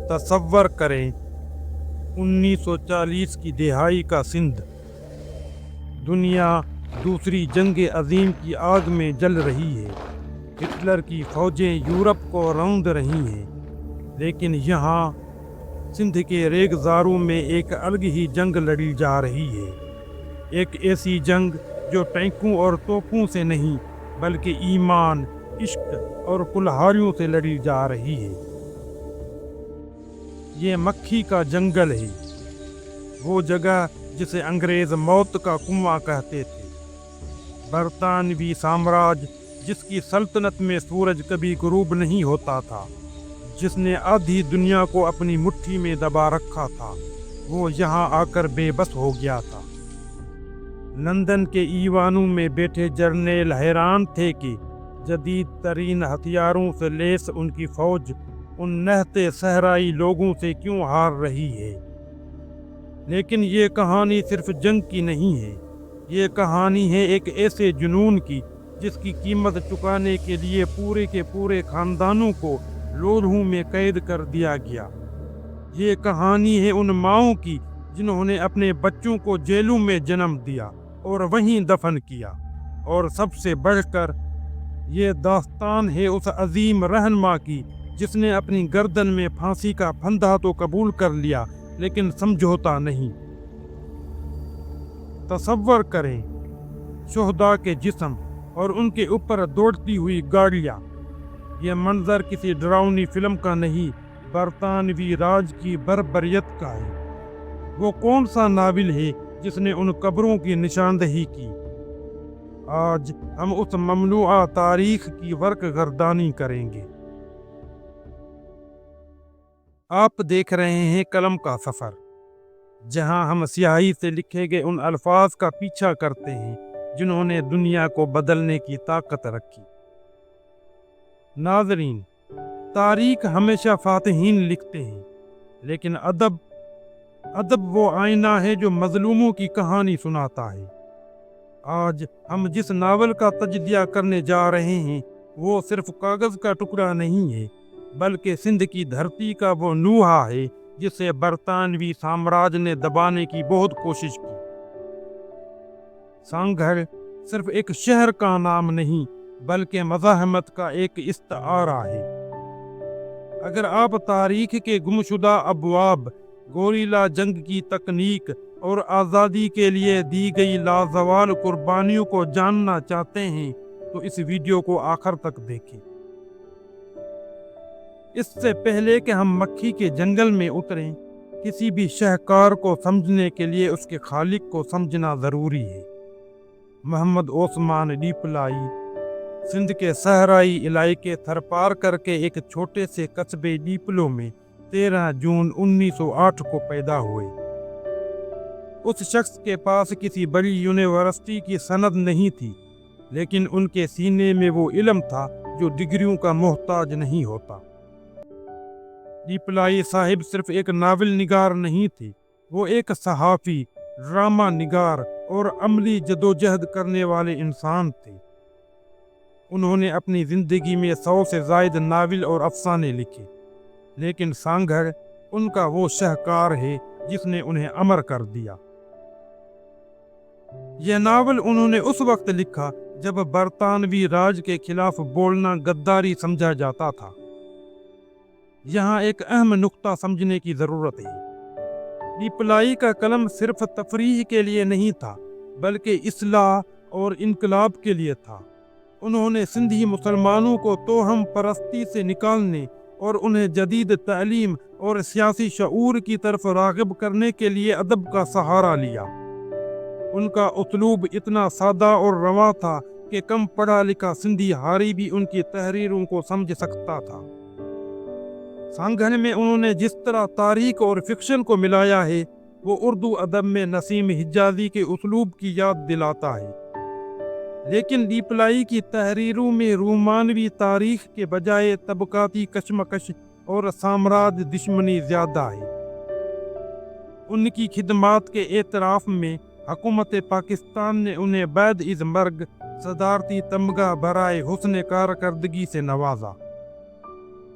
تصور کریں 1940 کی دہائی کا سندھ، دنیا دوسری جنگ عظیم کی آگ میں جل رہی ہے، ہٹلر کی فوجیں یورپ کو روند رہی ہیں، لیکن یہاں سندھ کے ریگزاروں میں ایک الگ ہی جنگ لڑی جا رہی ہے، ایک ایسی جنگ جو ٹینکوں اور توپوں سے نہیں بلکہ ایمان، عشق اور کلہاڑیوں سے لڑی جا رہی ہے۔ یہ مکھی کا جنگل ہے، وہ جگہ جسے انگریز موت کا کنواں کہتے تھے، برطانوی سامراج جس کی سلطنت میں سورج کبھی غروب نہیں ہوتا تھا، جس نے آدھی دنیا کو اپنی مٹھی میں دبا رکھا تھا، وہ یہاں آ کر بے بس ہو گیا تھا۔ لندن کے ایوانوں میں بیٹھے جرنیل حیران تھے کہ جدید ترین ہتھیاروں سے لیس ان کی فوج ان نہتے صحرائی لوگوں سے کیوں ہار رہی ہے۔ لیکن یہ کہانی صرف جنگ کی نہیں ہے، یہ کہانی ہے ایک ایسے جنون کی جس کی قیمت چکانے کے لیے پورے کے پورے خاندانوں کو لوہوں میں قید کر دیا گیا۔ یہ کہانی ہے ان ماؤں کی جنہوں نے اپنے بچوں کو جیلوں میں جنم دیا اور وہیں دفن کیا، اور سب سے بڑھ کر یہ داستان ہے اس عظیم رہنما کی جس نے اپنی گردن میں پھانسی کا پھندا تو قبول کر لیا لیکن سمجھوتا نہیں۔ تصور کریں شہداء کے جسم اور ان کے اوپر دوڑتی ہوئی گاڑیاں، یہ منظر کسی ڈراؤنی فلم کا نہیں، برطانوی راج کی بربریت کا ہے۔ وہ کون سا ناول ہے جس نے ان قبروں کی نشاندہی کی؟ آج ہم اس ممنوعہ تاریخ کی ورق گردانی کریں گے۔ آپ دیکھ رہے ہیں قلم کا سفر، جہاں ہم سیاہی سے لکھے گئے ان الفاظ کا پیچھا کرتے ہیں جنہوں نے دنیا کو بدلنے کی طاقت رکھی۔ ناظرین، تاریخ ہمیشہ فاتحین لکھتے ہیں، لیکن ادب وہ آئینہ ہے جو مظلوموں کی کہانی سناتا ہے۔ آج ہم جس ناول کا تجزیہ کرنے جا رہے ہیں وہ صرف کاغذ کا ٹکڑا نہیں ہے، بلکہ سندھ کی دھرتی کا وہ نوحہ ہے جسے برطانوی سامراج نے دبانے کی بہت کوشش کی۔ سانگھر صرف ایک شہر کا نام نہیں بلکہ مزاحمت کا ایک استعارہ ہے۔ اگر آپ تاریخ کے گمشدہ ابواب، گوریلا جنگ کی تکنیک اور آزادی کے لیے دی گئی لازوال قربانیوں کو جاننا چاہتے ہیں تو اس ویڈیو کو آخر تک دیکھیں۔ اس سے پہلے کہ ہم مکھی کے جنگل میں اتریں، کسی بھی شاہکار کو سمجھنے کے لیے اس کے خالق کو سمجھنا ضروری ہے۔ محمد عثمان ڈیپلائی سندھ کے صحرائی علاقے تھرپار کر کے ایک چھوٹے سے قصبے ڈیپلو میں 13 جون 1908 کو پیدا ہوئے۔ اس شخص کے پاس کسی بڑی یونیورسٹی کی سند نہیں تھی، لیکن ان کے سینے میں وہ علم تھا جو ڈگریوں کا محتاج نہیں ہوتا۔ ڈیپلائی صاحب صرف ایک ناول نگار نہیں تھے، وہ ایک صحافی، ڈرامہ نگار اور عملی جدوجہد کرنے والے انسان تھے۔ انہوں نے اپنی زندگی میں 100 سے زائد ناول اور افسانے لکھے، لیکن سانگھر ان کا وہ شاہکار ہے جس نے انہیں امر کر دیا۔ یہ ناول انہوں نے اس وقت لکھا جب برطانوی راج کے خلاف بولنا غداری سمجھا جاتا تھا۔ یہاں ایک اہم نقطہ سمجھنے کی ضرورت ہے۔ ڈیپلائی کا قلم صرف تفریح کے لیے نہیں تھا بلکہ اصلاح اور انقلاب کے لیے تھا۔ انہوں نے سندھی مسلمانوں کو توہم پرستی سے نکالنے اور انہیں جدید تعلیم اور سیاسی شعور کی طرف راغب کرنے کے لیے ادب کا سہارا لیا۔ ان کا اسلوب اتنا سادہ اور رواں تھا کہ کم پڑھا لکھا سندھی ہاری بھی ان کی تحریروں کو سمجھ سکتا تھا۔ سانگھر میں انہوں نے جس طرح تاریخ اور فکشن کو ملایا ہے وہ اردو ادب میں نسیم حجازی کے اسلوب کی یاد دلاتا ہے، لیکن ڈیپلائی کی تحریروں میں رومانوی تاریخ کے بجائے طبقاتی کشمکش اور سامراج دشمنی زیادہ ہے۔ ان کی خدمات کے اعتراف میں حکومت پاکستان نے انہیں بعد از مرگ صدارتی تمغہ برائے حسن کارکردگی سے نوازا۔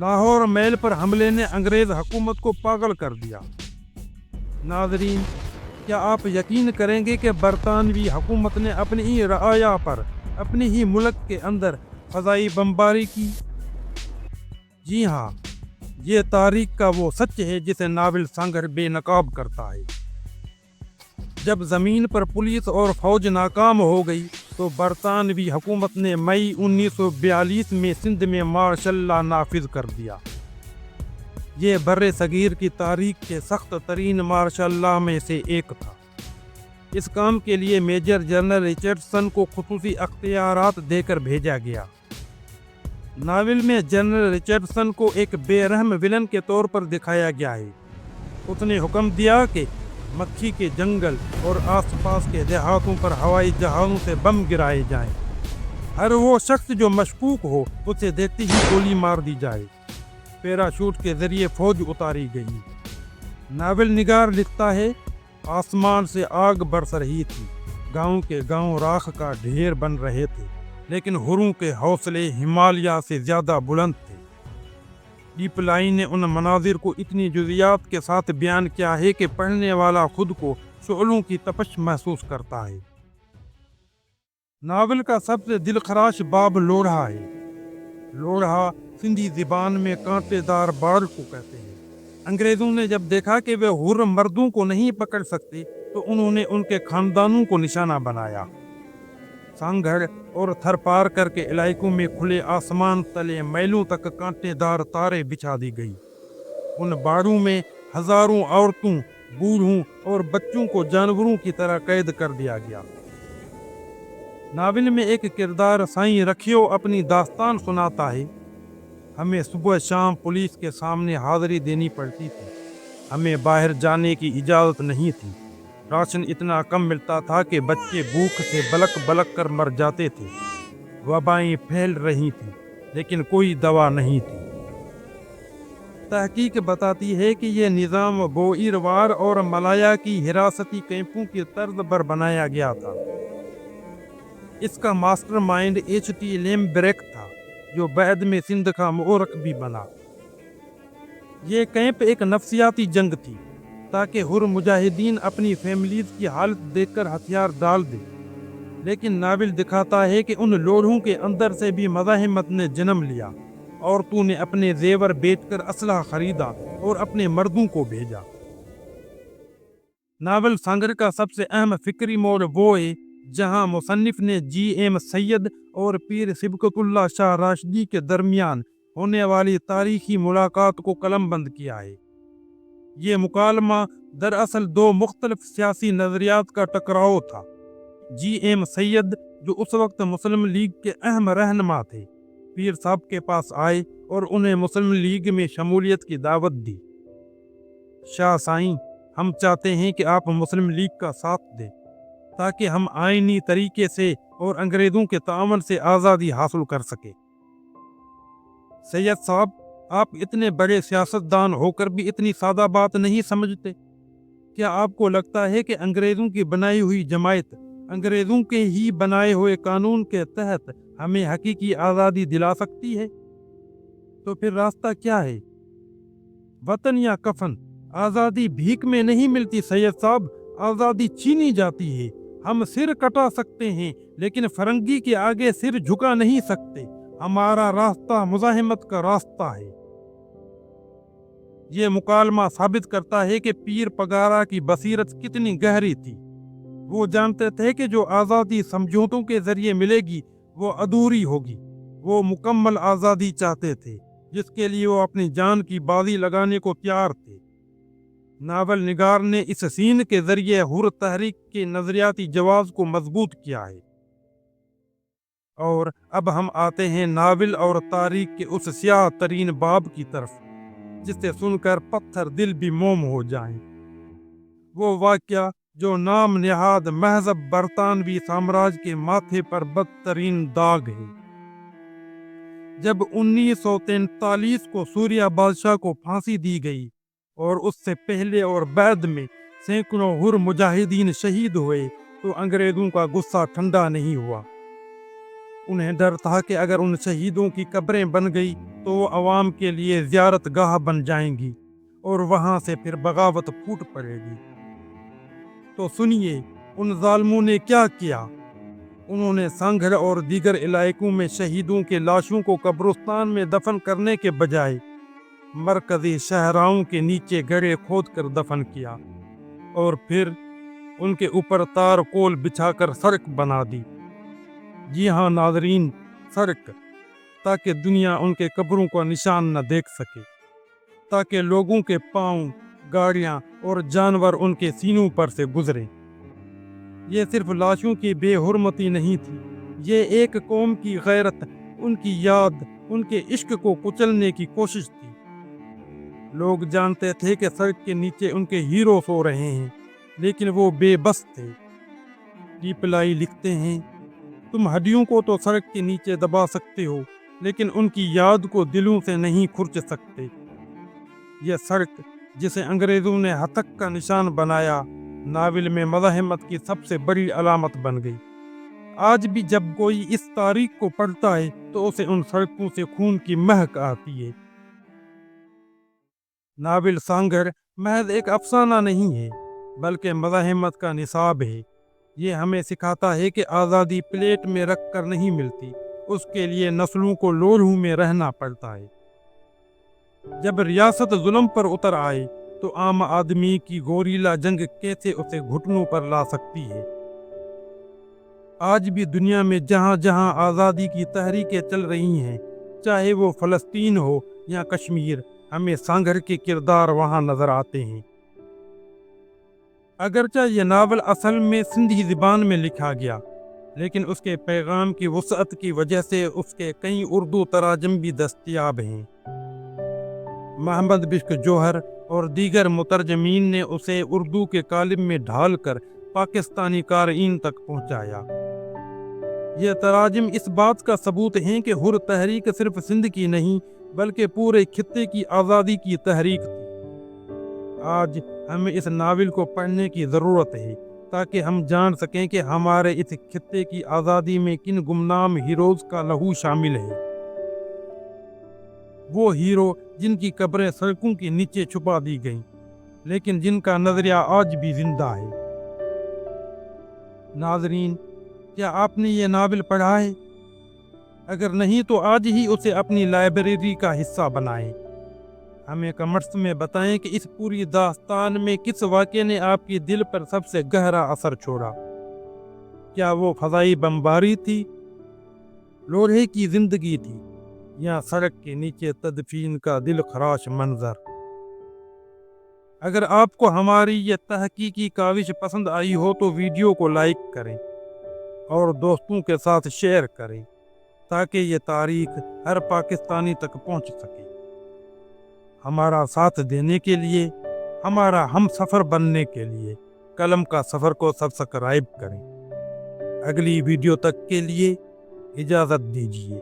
لاہور میل پر حملے نے انگریز حکومت کو پاگل کر دیا۔ ناظرین، کیا آپ یقین کریں گے کہ برطانوی حکومت نے اپنی ہی رعایا پر اپنے ہی ملک کے اندر فضائی بمباری کی؟ جی ہاں، یہ تاریخ کا وہ سچ ہے جسے ناول سانگر بے نقاب کرتا ہے۔ جب زمین پر پولیس اور فوج ناکام ہو گئی تو برطانوی حکومت نے مئی 1942 میں سندھ میں مارشل لا نافذ کر دیا۔ یہ بر صغیر کی تاریخ کے سخت ترین مارشل لا میں سے ایک تھا۔ اس کام کے لیے میجر جنرل رچرڈسن کو خصوصی اختیارات دے کر بھیجا گیا۔ ناول میں جنرل رچرڈسن کو ایک بے رحم ولن کے طور پر دکھایا گیا ہے۔ اس نے حکم دیا کہ مکھی کے جنگل اور آس پاس کے دیہاتوں پر ہوائی جہازوں سے بم گرائے جائیں۔ ہر وہ شخص جو مشکوک ہو اسے دیکھتے ہی گولی مار دی جائے۔ پیراشوٹ کے ذریعے فوج اتاری گئی۔ ناول نگار لکھتا ہے، آسمان سے آگ برس رہی تھی، گاؤں کے گاؤں راکھ کا ڈھیر بن رہے تھے، لیکن ہروں کے حوصلے ہمالیہ سے زیادہ بلند تھے۔ ڈیپ لائن نے ان مناظر کو اتنی جزیات کے ساتھ بیان کیا ہے کہ پڑھنے والا خود کو شعلوں کی تپش محسوس کرتا ہے۔ ناول کا سب سے دلخراش باب لوڑھا ہے۔ لوڑھا سندھی زبان میں کانٹے دار باڑ کو کہتے ہیں۔ انگریزوں نے جب دیکھا کہ وہ حر مردوں کو نہیں پکڑ سکتے تو انہوں نے ان کے خاندانوں کو نشانہ بنایا۔ سانگھڑ اور تھر پار کر کے علاقوں میں کھلے آسمان تلے میلوں تک کانٹے دار تاریں بچھا دی گئی۔ ان باڑوں میں ہزاروں عورتوں، بوڑھوں اور بچوں کو جانوروں کی طرح قید کر دیا گیا۔ ناول میں ایک کردار سائیں رکھیو اپنی داستان سناتا ہے۔ ہمیں صبح شام پولیس کے سامنے حاضری دینی پڑتی تھی۔ ہمیں باہر جانے کی اجازت نہیں تھی۔ راشن اتنا کم ملتا تھا کہ بچے بھوک سے بلک بلک کر مر جاتے تھے۔ وبائیں پھیل رہی تھیں، لیکن کوئی دوا نہیں تھی۔ تحقیق بتاتی ہے کہ یہ نظام بوئیروار اور ملایا کی حراستی کیمپوں کی طرز پر بنایا گیا تھا۔ اس کا ماسٹر مائنڈ HT لیمبریک تھا، جو بعد میں سندھ کا مورخ بھی بنا۔ یہ کیمپ ایک نفسیاتی جنگ تھی تاکہ حر مجاہدین اپنی فیملیز کی حالت دیکھ کر ہتھیار ڈال دیں، لیکن ناول دکھاتا ہے کہ ان لوڑھوں کے اندر سے بھی مزاحمت نے جنم لیا۔ عورتوں نے اپنے زیور بیچ کر اسلحہ خریدا اور اپنے مردوں کو بھیجا۔ ناول سانگر کا سب سے اہم فکری موڑ وہ ہے جہاں مصنف نے GM سید اور پیر سبکت اللہ شاہ راشدی کے درمیان ہونے والی تاریخی ملاقات کو قلم بند کیا ہے۔ یہ مکالمہ دراصل دو مختلف سیاسی نظریات کا ٹکراؤ تھا۔ GM سید، جو اس وقت مسلم لیگ کے اہم رہنما تھے، پیر صاحب کے پاس آئے اور انہیں مسلم لیگ میں شمولیت کی دعوت دی۔ شاہ سائیں، ہم چاہتے ہیں کہ آپ مسلم لیگ کا ساتھ دیں تاکہ ہم آئینی طریقے سے اور انگریزوں کے تعاون سے آزادی حاصل کر سکیں۔ سید صاحب، آپ اتنے بڑے سیاستدان ہو کر بھی اتنی سادہ بات نہیں سمجھتے؟ کیا آپ کو لگتا ہے کہ انگریزوں کی بنائی ہوئی جماعت، انگریزوں کے ہی بنائے ہوئے قانون کے تحت ہمیں حقیقی آزادی دلا سکتی ہے؟ تو پھر راستہ کیا ہے؟ وطن یا کفن؟ آزادی بھیک میں نہیں ملتی سید صاحب، آزادی چھینی جاتی ہے۔ ہم سر کٹا سکتے ہیں لیکن فرنگی کے آگے سر جھکا نہیں سکتے۔ ہمارا راستہ مزاحمت کا راستہ ہے۔ یہ مکالمہ ثابت کرتا ہے کہ پیر پگارا کی بصیرت کتنی گہری تھی۔ وہ جانتے تھے کہ جو آزادی سمجھوتوں کے ذریعے ملے گی وہ ادھوری ہوگی۔ وہ مکمل آزادی چاہتے تھے جس کے لیے وہ اپنی جان کی بازی لگانے کو تیار تھے۔ ناول نگار نے اس سین کے ذریعے حر تحریک کے نظریاتی جواز کو مضبوط کیا ہے۔ اور اب ہم آتے ہیں ناول اور تاریخ کے اس سیاہ ترین باب کی طرف جسے سن کر پتھر دل بھی موم ہو جائیں۔ وہ واقعہ جو نام نہاد مہذب برطانوی سامراج کے ماتھے پر بدترین داغ ہے۔ جب 1943 کو سوریہ بادشاہ کو پھانسی دی گئی اور اس سے پہلے اور بعد میں سینکڑوں حر مجاہدین شہید ہوئے تو انگریزوں کا غصہ ٹھنڈا نہیں ہوا۔ انہیں ڈر تھا کہ اگر ان شہیدوں کی قبریں بن گئی تو وہ عوام کے لیے زیارت گاہ بن جائیں گی اور وہاں سے پھر بغاوت پھوٹ پڑے گی۔ تو سنیے ان ظالموں نے کیا کیا۔ انہوں نے سانگھر اور دیگر علاقوں میں شہیدوں کے لاشوں کو قبرستان میں دفن کرنے کے بجائے مرکزی شہراؤں کے نیچے گڑھے کھود کر دفن کیا اور پھر ان کے اوپر تار کول بچھا کر سڑک بنا دی۔ جی ہاں ناظرین، سڑک، تاکہ دنیا ان کے قبروں کا نشان نہ دیکھ سکے، تاکہ لوگوں کے پاؤں، گاڑیاں اور جانور ان کے سینوں پر سے گزریں۔ یہ صرف لاشوں کی بے حرمتی نہیں تھی، یہ ایک قوم کی غیرت، ان کی یاد، ان کے عشق کو کچلنے کی کوشش تھی۔ لوگ جانتے تھے کہ سڑک کے نیچے ان کے ہیرو سو رہے ہیں، لیکن وہ بے بس تھے۔ ٹیپلائی لکھتے ہیں، تم ہڈیوں کو تو سڑک کے نیچے دبا سکتے ہو، لیکن ان کی یاد کو دلوں سے نہیں کھرچ سکتے۔ یہ سڑک جسے انگریزوں نے ہتک کا نشان بنایا، ناول میں مزاحمت کی سب سے بڑی علامت بن گئی۔ آج بھی جب کوئی اس تاریخ کو پڑھتا ہے تو اسے ان سڑکوں سے خون کی مہک آتی ہے۔ ناول سانگھر محض ایک افسانہ نہیں ہے، بلکہ مزاحمت کا نصاب ہے۔ یہ ہمیں سکھاتا ہے کہ آزادی پلیٹ میں رکھ کر نہیں ملتی، اس کے لیے نسلوں کو لوہوں میں رہنا پڑتا ہے۔ جب ریاست ظلم پر اتر آئے تو عام آدمی کی گوریلا جنگ کیسے اسے گھٹنوں پر لا سکتی ہے۔ آج بھی دنیا میں جہاں جہاں آزادی کی تحریکیں چل رہی ہیں، چاہے وہ فلسطین ہو یا کشمیر، ہمیں سانگھر کے کردار وہاں نظر آتے ہیں۔ اگرچہ یہ ناول اصل میں سندھی زبان میں لکھا گیا، لیکن اس کے پیغام کی وسعت کی وجہ سے اس کے کئی اردو تراجم بھی دستیاب ہیں۔ محمد بشق جوہر اور دیگر مترجمین نے اسے اردو کے قالب میں ڈھال کر پاکستانی قارئین تک پہنچایا۔ یہ تراجم اس بات کا ثبوت ہیں کہ حر تحریک صرف سندھ کی نہیں بلکہ پورے خطے کی آزادی کی تحریک تھی۔ آج ہمیں اس ناول کو پڑھنے کی ضرورت ہے تاکہ ہم جان سکیں کہ ہمارے اس خطے کی آزادی میں کن گمنام ہیروز کا لہو شامل ہے۔ وہ ہیرو جن کی قبریں سڑکوں کے نیچے چھپا دی گئیں، لیکن جن کا نظریہ آج بھی زندہ ہے۔ ناظرین، کیا آپ نے یہ ناول پڑھا ہے؟ اگر نہیں تو آج ہی اسے اپنی لائبریری کا حصہ بنائیں۔ ہمیں کمنٹس میں بتائیں کہ اس پوری داستان میں کس واقعے نے آپ کی دل پر سب سے گہرا اثر چھوڑا۔ کیا وہ فضائی بمباری تھی، لوہے کی زندگی تھی، یا سڑک کے نیچے تدفین کا دل خراش منظر؟ اگر آپ کو ہماری یہ تحقیقی کاوش پسند آئی ہو تو ویڈیو کو لائک کریں اور دوستوں کے ساتھ شیئر کریں تاکہ یہ تاریخ ہر پاکستانی تک پہنچ سکے۔ ہمارا ساتھ دینے کے لیے، ہمارا ہم سفر بننے کے لیے قلم کا سفر کو سبسکرائب کریں۔ اگلی ویڈیو تک کے لیے اجازت دیجیے۔